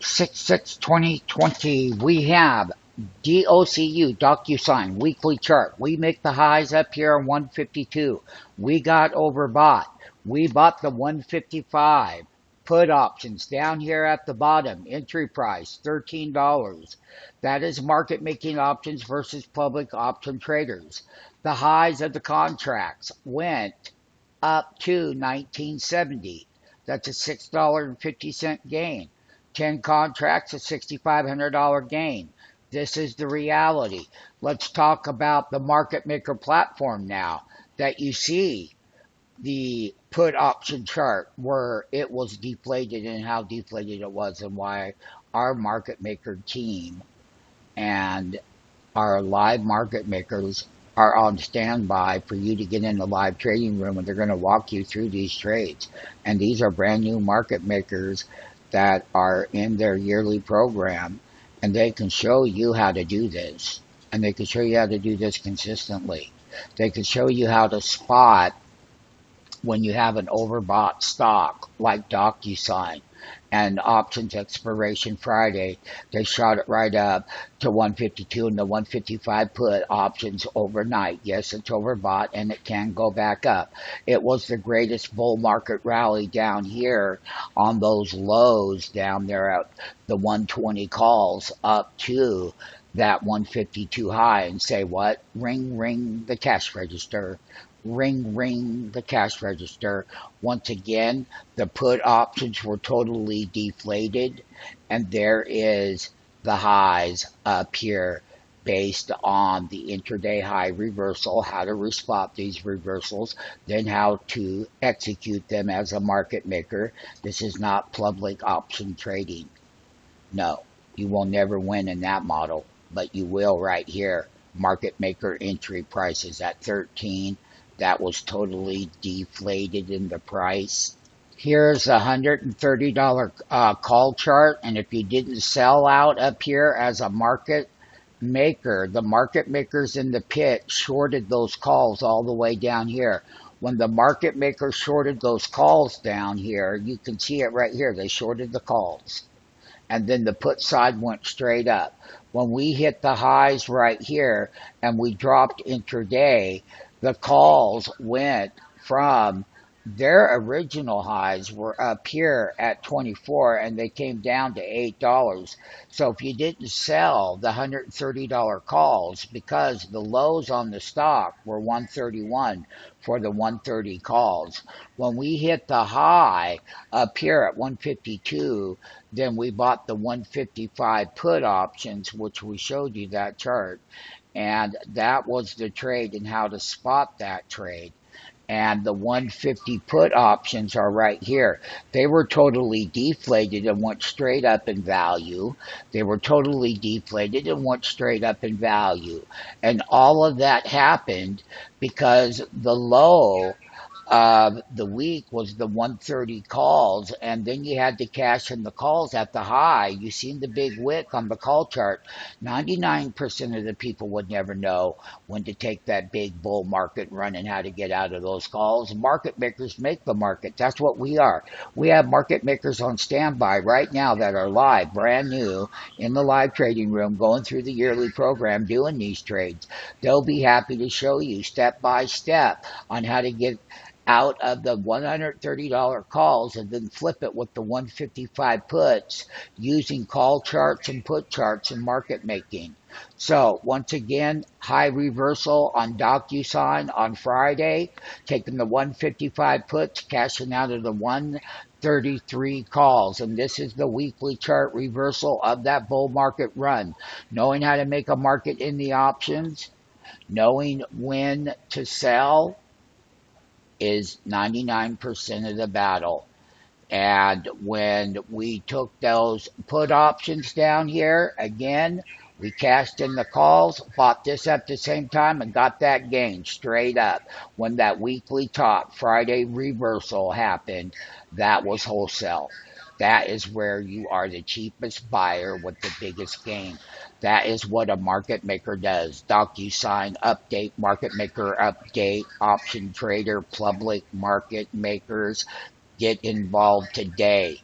6/6/2020, we have DOCU weekly chart. We make the highs up here on 152. We got overbought. We bought the 155 put options down here at the bottom. Entry price $13. That is market making options versus public option traders. The highs of the contracts went up to 1970. That's a $6.50 gain. 10 contracts, a $6,500 gain. This is the reality. Let's talk about the market maker platform now that you see the put option chart where it was deflated and how deflated it was and why our market maker team and our live market makers are on standby for you to get in the live trading room, and they're going to walk you through these trades. And these are brand new market makers that are in their yearly program, and they can show you how to do this, and they can show you how to do this consistently. They can show you how to spot when you have an overbought stock like DocuSign and options expiration Friday. They shot it right up to 152 and the 155 put options overnight. Yes, it's overbought and it can go back up. It was the greatest bull market rally down here on those lows down there at the 120 calls up to that 152 high, and say what? Ring, ring the cash register. Ring, ring the cash register. Once again, the put options were totally deflated, and there is the highs up here based on the intraday high reversal, how to spot these reversals, then how to execute them as a market maker. This is not public option trading. No, you will never win in that model, but you will right here. Market maker entry price is at 13. That was totally deflated in the price. Here's a $130 call chart, and if you didn't sell out up here as a market maker, the market makers in the pit shorted those calls all the way down here. When the market makers shorted those calls down here, you can see it right here. They shorted the calls, and then the put side went straight up. When we hit the highs right here and we dropped intraday, the calls went from their original highs were up here at 24 and they came down to $8. So if you didn't sell the $130 calls, because the lows on the stock were 131 for the 130 calls, when we hit the high up here at 152, then we bought the 155 put options, which we showed you that chart. And that was the trade and how to spot that trade. And the 150 put options are right here. They were totally deflated and went straight up in value. They were totally deflated and went straight up in value. And all of that happened because the low of the week was the 130 calls, and then you had to cash in the calls at the high. You seen the big wick on the call chart. 99% of the people would never know when to take that big bull market run and how to get out of those calls. Market makers make the market. That's what we are. We have market makers on standby right now that are live, brand new, in the live trading room, going through the yearly program, doing these trades. They'll be happy to show you step by step on how to get out of the $130 calls and then flip it with the 155 puts using call charts and put charts and market making. So once again, high reversal on DocuSign on Friday, taking the 155 puts, cashing out of the 133 calls. And this is the weekly chart reversal of that bull market run. Knowing how to make a market in the options, knowing when to sell, is 99% of the battle. And when we took those put options down here, again, we cashed in the calls, bought this at the same time, and got that gain straight up. When that weekly top Friday reversal happened, that was wholesale. That is where you are the cheapest buyer with the biggest gain. That is what a market maker does. DocuSign update, market maker update, option trader, public market makers. Get involved today.